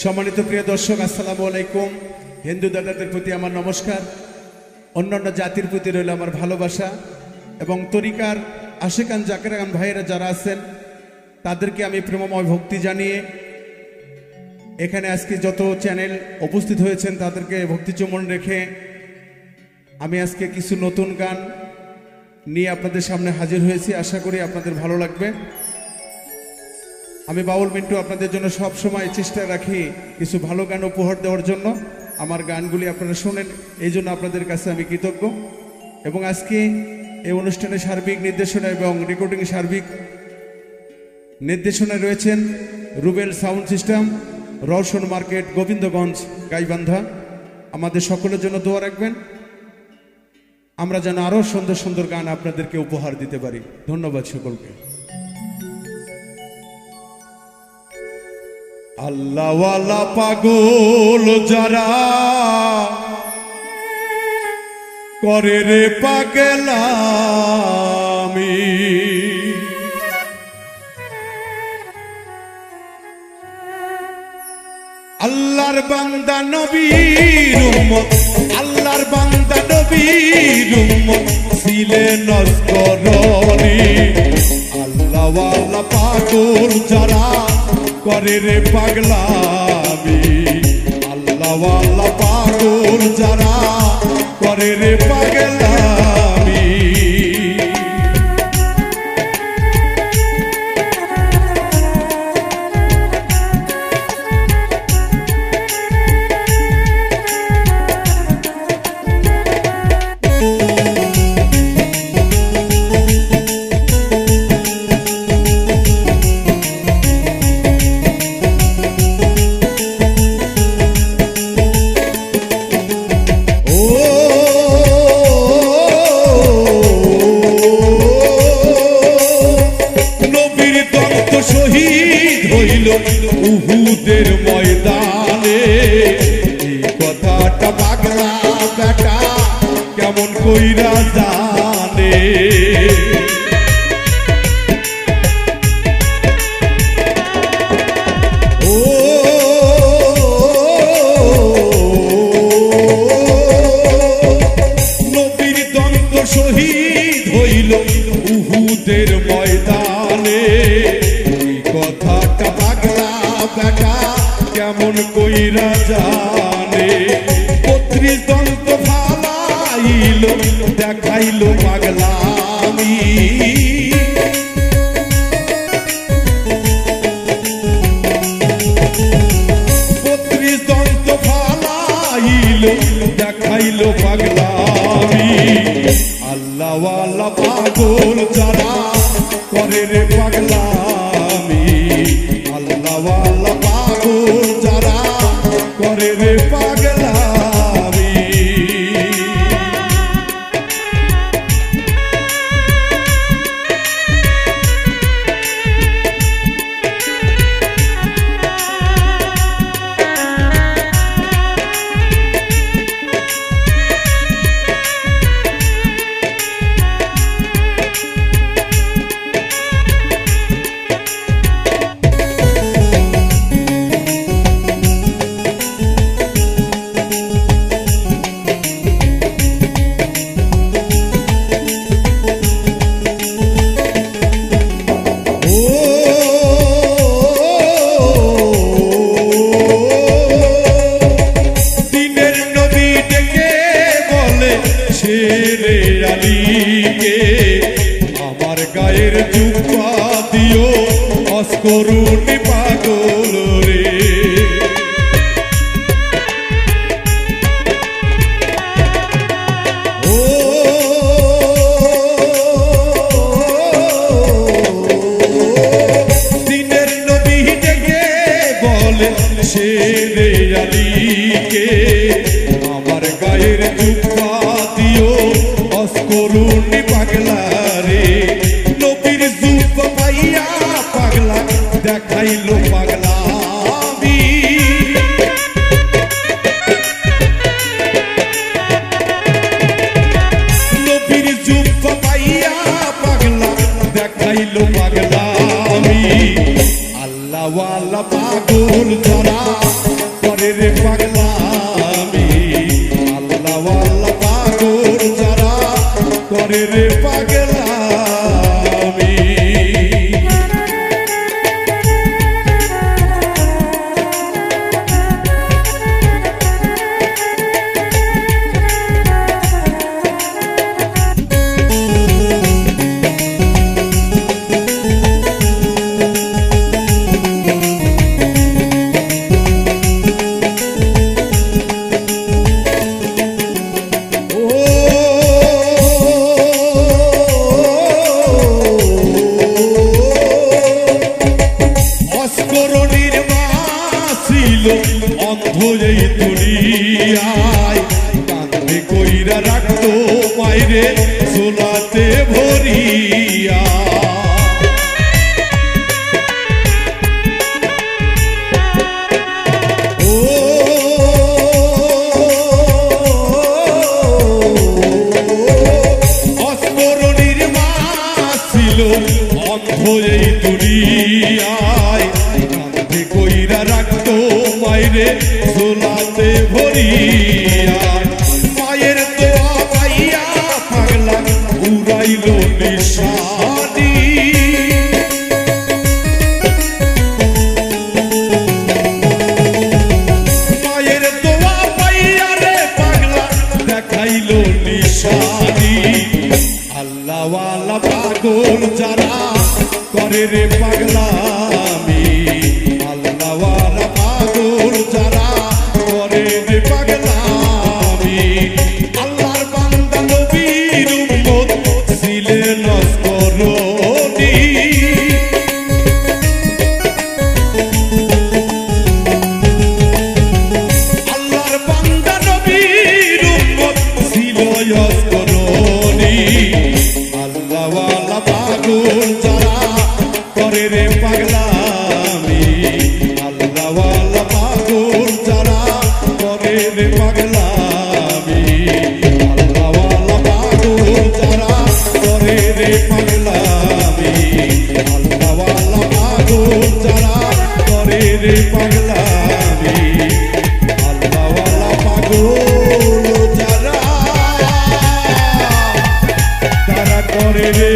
সম্মানিত প্রিয় দর্শক, আসসালামু আলাইকুম। হিন্দু দাদাদের প্রতি আমার নমস্কার, অন্যান্য জাতির প্রতি রইল আমার ভালোবাসা এবং তরিকার আশেকান জাকেরান ভাইয়েরা যারা আছেন তাদেরকে আমি প্রেমময় ভক্তি জানিয়ে এখানে আজকে যত চ্যানেল উপস্থিত হয়েছেন তাদেরকে ভক্তি চুম্বন রেখে আমি আজকে কিছু নতুন গান নিয়ে আপনাদের সামনে হাজির হয়েছি। আশা করি আপনাদের ভালো লাগবে। আমি বাউল মিন্টু আপনাদের জন্য সব সময় চেষ্টা রাখি কিছু ভালো গান উপহার দেওয়ার জন্য। আমার গানগুলি আপনারা শোনেন, এই জন্য আপনাদের কাছে আমি কৃতজ্ঞ। এবং আজকে এই অনুষ্ঠানে সার্বিক নির্দেশনা এবং রেকর্ডিং সার্বিক নির্দেশনায় রয়েছেন Rubel sound system, Roshan market, Gobindaganj, Gaibandha. আমাদের সকলের জন্য দোয়া রাখবেন, আমরা যেন আরও সুন্দর সুন্দর গান আপনাদেরকে উপহার দিতে পারি। ধন্যবাদ সকলকে। আল্লাহওয়ালা পাগল যারা করে রে পাগলামি, আল্লাহর বান্দা নবীর উম্মত, আল্লাহর বান্দা নবীর উম্মত ছিলেন নস্করণী। আল্লাহওয়ালা পাগল যারা করে রে পাগলামি, আল্লাহওয়ালা পাগল যারা করে রে পাগলামি। শহীদ হইল উহুদের ময়দানে, এই কথাটা পাগলা বেটা কেমন কইরা জানে। ও নবীর দন্ত শহীদ হইল উহুদের ময়দানে, কথাটা পাগলা বেটা কেমন কইরা জানে। ৩২ দন্ত ফালাইল দেখাইল পাগলামি, ৩২ দন্ত ফালাইল দেখাইল পাগলামি। আল্লাহওয়ালা পাগল যারা করে রে পাগলামি, আল্লাহওয়ালা পাগল যারা করে রে পাগলামি। আমার গায়ের জুব্বা দিও অস্করুনি পাগল রে। ও দিনের নবী ডেকে বলে শেরে আলীকে, আমার গায়ের জুব্বা দিও অস্করুনি পাগলা রে। নবীর জুব্বা পাইয়া পাগলা দেখাইল পাগলামি, নবীর জুব্বা পাইয়া পাগলা দেখাইল পাগলামি। আল্লাহওয়ালা পাগল যারা করে রে পাগলামি, আল্লাহওয়ালা পাগল যারা করে রে পাগলামি। অন্ধ এই দুনিয়ায় কাঁদে কইরা রাখতো মাইরে সোলাতে ভরিয়া। ও অস্মরণীর মা ছিল অন্ধ এই দুনিয়ায় কাঁদে কইরা রাখতো মাইরে সোলাতে ভরিয়া। মায়ের দোয়া পাইয়া পাগলা উড়াইল নিশানি, মায়ের দোয়া পাইয়া রে পাগলা দেখাইল নিশানি। আল্লাহওয়ালা পাগল যারা করে রে পাগলামি, আল্লাহওয়ালা পাগল যারা করে রে পাগলামি। আল্লাহর বান্দা নবীর উম্মত ছিলেন অস্করণী, আল্লাহর বান্দা নবীর উম্মত ছিল অস্করণী। আল্লাহওয়ালা পাগল যারা করে রে পাগলামি, আল্লাহওয়ালা পাগল যারা করে রে পাগলামি, আল্লাহওয়ালা পাগল যারা করে রে পাগলামি, আল্লাহওয়ালা পাগল যারা করে রে পাগলামি, আল্লাহওয়ালা পাগল যারা তারা করে রে